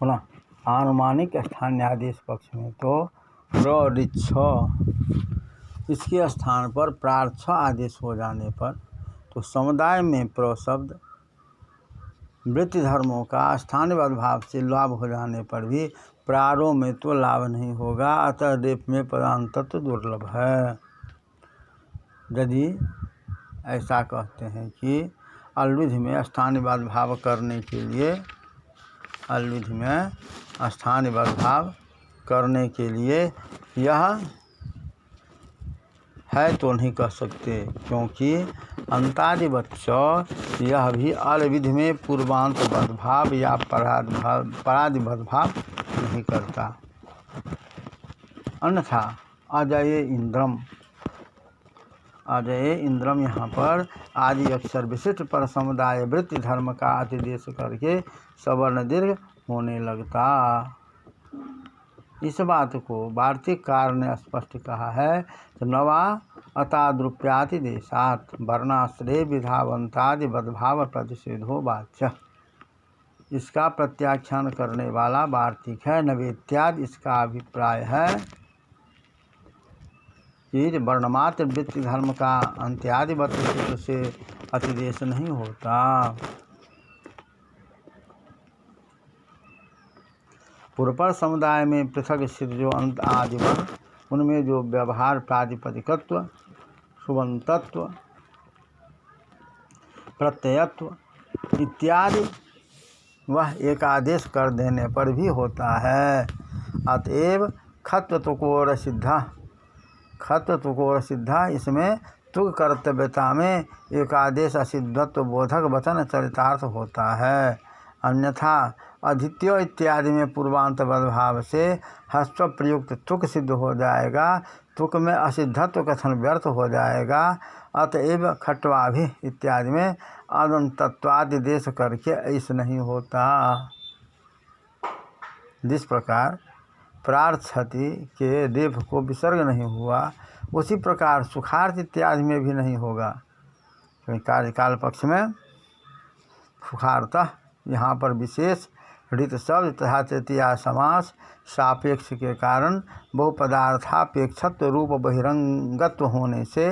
पुनः आनुमानिक स्थान्यादेश पक्ष में तो प्रऋच्छ इसके स्थान पर प्रार्थ आदेश हो जाने पर तो समुदाय में प्रशब्द वृत्ति धर्मों का स्थानीय भाव से लाभ हो जाने पर भी प्रारों में तो लाभ नहीं होगा। अतः रेप में पदांतत्व दुर्लभ है। यदि ऐसा कहते हैं कि अलविधि में स्थानीयवाद भाव करने के लिए यह है तो नहीं कह सकते, क्योंकि अंतादिवच्च यह भी अलविधि में पूर्वांत बदभाव या परादिबद्ध भाव नहीं करता। अन्यथा अजय इंद्रम यहाँ पर आदि अक्षर विशिष्ट पर समुदाय वृत्ति धर्म का अतिदेश करके सवर्ण दीर्घ होने लगता। इस बात को वार्तिककार ने स्पष्ट कहा है कि नवा अताद्रुप्याति देशात वर्णाश्रय विधावंतादि बदभाव प्रतिषेधो वाच्य। इसका प्रत्याख्यान करने वाला वार्तिक है नवेत्यादि। इसका अभिप्राय है कि वर्णमात्र वृत्ति धर्म का अंत्यादि सूत्र से अतिदेश नहीं होता। पूर्वपर समुदाय में पृथक स्थित जो अंत आदि वर्ण, उनमें जो व्यवहार प्रातिपदिकत्व, सुबंतत्व, प्रत्ययत्व इत्यादि वह एकादेश कर देने पर भी होता है। अतएव खत्वतुकोर सिद्धा इसमें तुक कर्तव्यता में एकादेश असिद्धत्व बोधक वचन चरितार्थ होता है। अन्यथा अधित्य इत्यादि में पूर्वांत बदभाव से हस्व प्रयुक्त तुक सिद्ध हो जाएगा। तुक में असिद्धत्व कथन व्यर्थ हो जाएगा। अतएव खट्वाभि इत्यादि में अदंतत्वादि देश करके ऐसा नहीं होता। जिस प्रकार प्रार्थति के देव को विसर्ग नहीं हुआ, उसी प्रकार सुखार्थ इत्यादि में भी नहीं होगा। कार्यकाल पक्ष में सुखार्थ यहाँ पर विशेष ऋत शब्द तथा तृतीया समास सापेक्ष के कारण बहुपदार्थापेक्षत्व रूप बहिरंगत्व होने से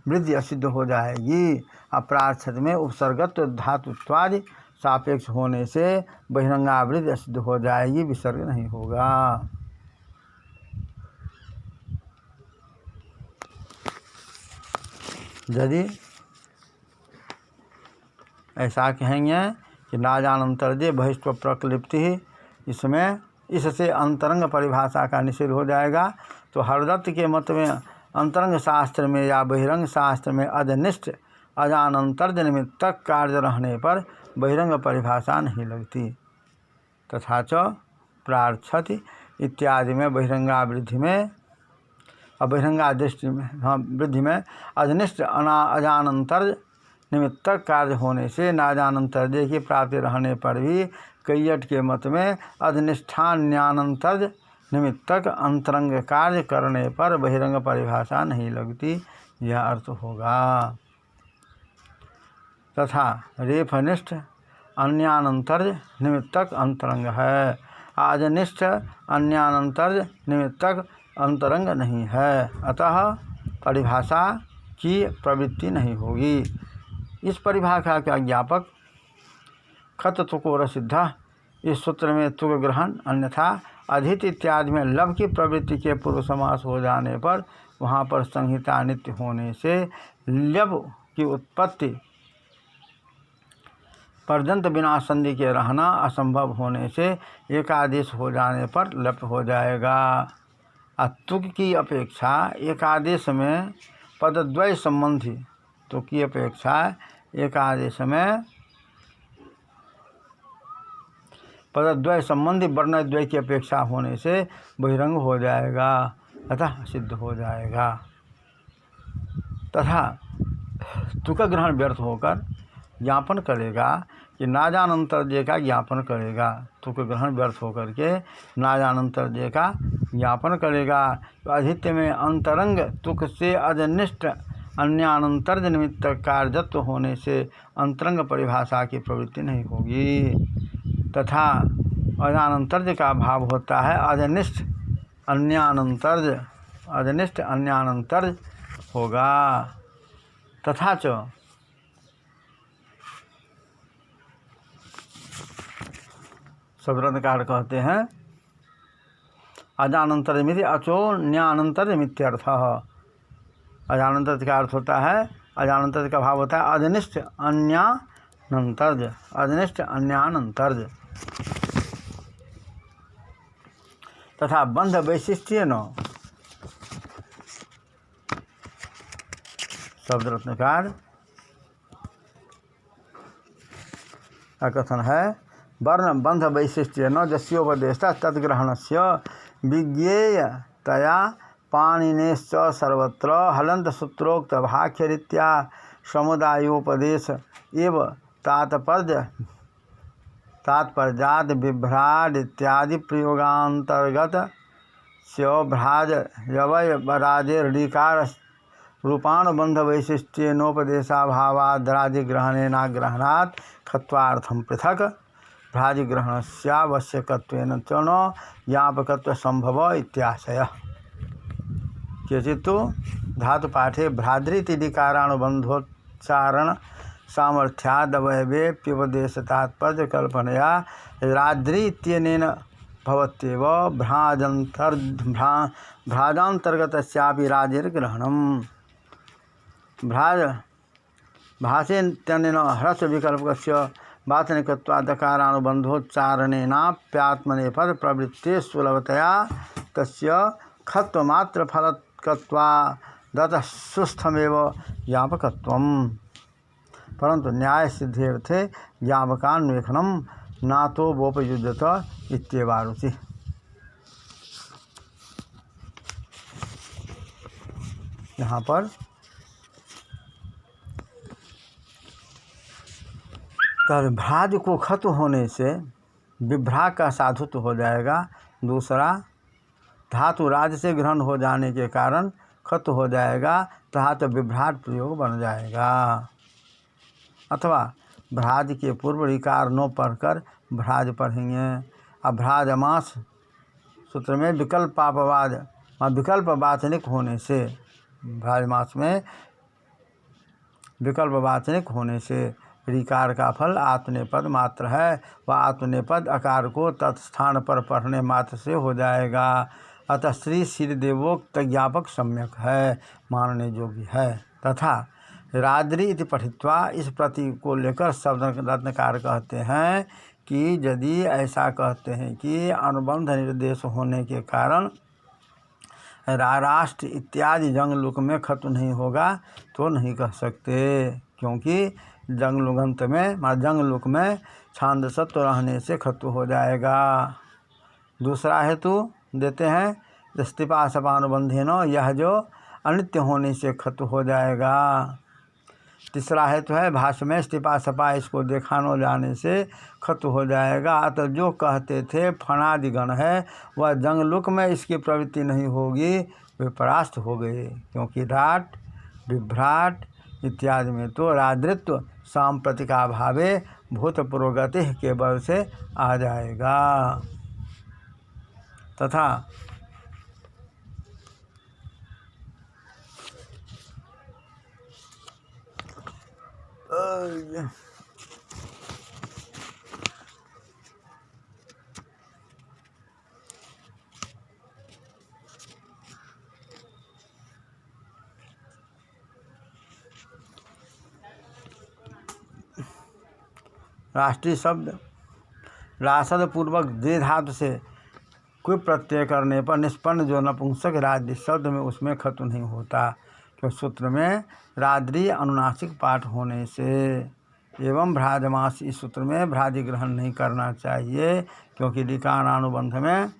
वृद्धि असिद्ध हो जाएगी। अप्रार्थत में उपसर्गत्व धातुत्वादि सापेक्ष होने से बहिरंगावृद्धि असिद्ध हो जाएगी, विसर्ग नहीं होगा। यदि ऐसा कहेंगे कि नाजानंतर्जे बहिष्व प्रक्लिप्ति, इससे अंतरंग परिभाषा का निषेध हो जाएगा, तो हरदत्त के मत में अंतरंग शास्त्र में या बहिरंग शास्त्र में अजनिष्ठ अजानंतर्ज निमित्तक कार्य रहने पर बहिरंग परिभाषा नहीं लगती। तथा च प्रार्थति इत्यादि में बहिरंगावृद्धि में बहिरंगादृष्टि में वृद्धि में अजनिष्ठ अजानंतर्ज निमित्तक कार्य होने से नाजानंतर्य की प्राप्ति रहने पर भी कैयट के मत में अधनिष्ठान्यानंतर्ज निमित्तक अंतरंग कार्य करने पर बहिरंग परिभाषा नहीं लगती, यह अर्थ होगा। तथा रेफनिष्ठ अन्यानंतर्ज निमित्तक अंतरंग है, आजनिष्ठ अन्यानंतर्ज निमित्तक अंतरंग नहीं है, अतः परिभाषा की प्रवृत्ति नहीं होगी। इस परिभाषा का ज्ञापक खत तुकोर सिद्धा इस सूत्र में तुक ग्रहण, अन्यथा अधित इत्यादि में लब की प्रवृत्ति के पूर्व समास हो जाने पर वहाँ पर संहिता नित्य होने से लब की उत्पत्ति पर्यंत बिना संधि के रहना असंभव होने से एकादेश हो जाने पर लप हो जाएगा। तुक की अपेक्षा एकादेश में पदद्वय संबंधी तुक की अपेक्षा एकादेश में पदद्वय संबंधी वर्णद्वय की अपेक्षा होने से बहिरंग हो जाएगा, अतः सिद्ध हो जाएगा। तथा तुक ग्रहण व्यर्थ होकर ज्ञापन करेगा कि नाजानंतर्जय का ज्ञापन करेगा। तुक ग्रहण व्यर्थ होकर के नाजानंतर्जय का ज्ञापन करेगा। तो अधित्य में अंतरंग तुक से अजनिष्ठ अन्यानंतर्ज निमित्त कार्यत्व होने से अंतरंग परिभाषा की प्रवृत्ति नहीं होगी। तथा अजानंतर्य का भाव होता है अजनिष्ठ अन्यानंतर्य होगा। तथा च शब्दकार कहते हैं अजानंतर्यमिति अचो न्यानंतर्यमित्यर्थः। अजानंतर्य का अर्थ होता है, अजानंतर्य का भाव होता है अजनिष्ठ अन्यानंतर्य तथा बंध वैशिष्ट्य न। शब्द रत्नकार का कथन है वर्ण बंध वैशिष्ट्य न जस्योपदेशता तद्ग्रहणस्य विज्ञेयतया पाणिनेश्च सर्वत्र हलंत सूत्रोक्त भाष्यरीत्या समुदायोपदेश एव तात्पर्याद बिभ्राड इत्यादि प्रयोगांतर्गत स्यभ्राज यवयराजेर्डिकार रूपानुबंध वैशिष्ट्येनोपदेशाभावाद्राजिग्रहणेनाग्रहणात् खत्वार्थं पृथक भ्राजिग्रहणस्यावश्यकत्वेन च न ज्ञापकत्वसंभव इत्याशयः। केचित्तु धातुपाठे भ्राद्रीति डिकारानुबंधोच्चारण सामर्थ्यादवयवेप्युपदेशतात्पर्य कल्पनया राद्री इत्यनेन भवत्येव भ्राजान्तर्गतस्यापि राजेर्ग्रहणम्। भाषेत्यनेन ह्रस्वविकल्पकस्य वाचनिकत्वादकारानुबन्धोच्चारणेनाप्यात्मनेपद प्रवृत्ते सुलभतया तस्य खत्वमात्रफलकत्वादतः सुस्थमेव ज्ञापकत्वम्। परंतु न्याय सिद्धेर्थे ज्ञापकान्वेषणं नातो वोपयुज्यत इत्येवारुचि। यहाँ पर भ्राज को खत्व होने से विभ्राग का साधुत्व हो जाएगा। दूसरा धातु राज से ग्रहण हो जाने के कारण खत्व हो जाएगा तथा तो विभ्राट प्रयोग बन जाएगा। अथवा भ्राज के पूर्व ऋकार नो पढ़कर भ्राज पढ़ेंगे। अब भ्राजमास सूत्र में विकल्प वाचनिक होने से भ्राजमास में विकल्प वाचनिक होने से ऋकार का फल आत्मनेपद मात्र है। वह आत्मनेपद अकार को तत्स्थान पर पढ़ने मात्र से हो जाएगा। अतः श्री श्रीदेवोक्त ज्ञापक सम्यक है, मानने योग्य है। तथा राद्री इति पठित्वा इस प्रति को लेकर शब्द रत्नकार कहते हैं कि यदि ऐसा कहते हैं कि अनुबंध निर्देश होने के कारण राष्ट्र इत्यादि जंगलुक में खत्व नहीं होगा तो नहीं कह सकते, क्योंकि जंगलुगंत में जंगलुक में छांदसत्व रहने से खत्व हो जाएगा। दूसरा हेतु देते हैं स्तिपा सपानुबंधेन, यह जो अनित्य होने से खत्व हो जाएगा। तीसरा हेतु है भाष्य में स्तिपा सपा इसको देखानो जाने से खत्व हो जाएगा। अतः जो कहते थे फणादिगण है वह जंगलुक में इसकी प्रवृत्ति नहीं होगी, वे परास्त हो गए, क्योंकि राट विभ्राट इत्यादि में तो राद्रित्व सांप्रतिकाभावे भूतपूर्वगति के बल से आ जाएगा। तथा राष्ट्रीय शब्द रासद पूर्वक दे धातु से कोई प्रत्यय करने पर निष्पन्न जो नपुंसक राद्री शब्द में उसमें खत्व नहीं होता, क्योंकि सूत्र में राद्री अनुनासिक पाठ होने से। एवं भ्राजमास इस सूत्र में भ्राजि ग्रहण नहीं करना चाहिए, क्योंकि ऋकारानुबंध में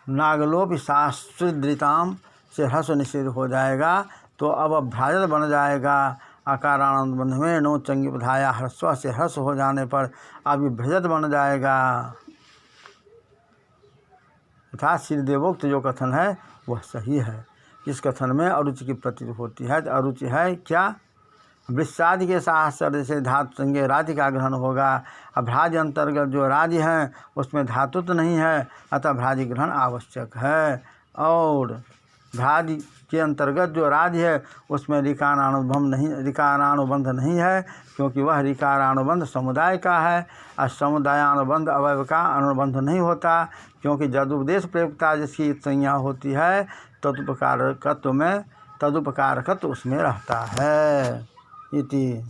नागलोप शास्त्रिताम से ह्रस्व निषेध हो जाएगा, तो अब भ्राजत बन जाएगा। आकारानुबंध में नो चंगी बधाया ह्रस्व से ह्रस्व हो जाने पर अभिभ्रजत बन जाएगा। अर्थात श्रीदेवोक्त जो कथन है वह सही है। इस कथन में अरुचि की प्रतीत होती है। तो अरुचि है क्या? वृषादि के सहस्र से धातु संज्ञ राज्य का ग्रहण होगा। अब भ्राज अंतर्गत जो राज्य हैं उसमें धातु तो नहीं है, अतः भ्राज ग्रहण आवश्यक है। और भ्राज के अंतर्गत जो राज्य है उसमें ऋकारानुबंध नहीं है, क्योंकि वह ऋकारानुबंध समुदाय का है। और समुदायानुबंध अवयव का अनुबंध नहीं होता, क्योंकि जदुपदेश प्रयुक्ता जिसकी संज्ञा होती है तदुपकारकत्व उसमें रहता है। इति।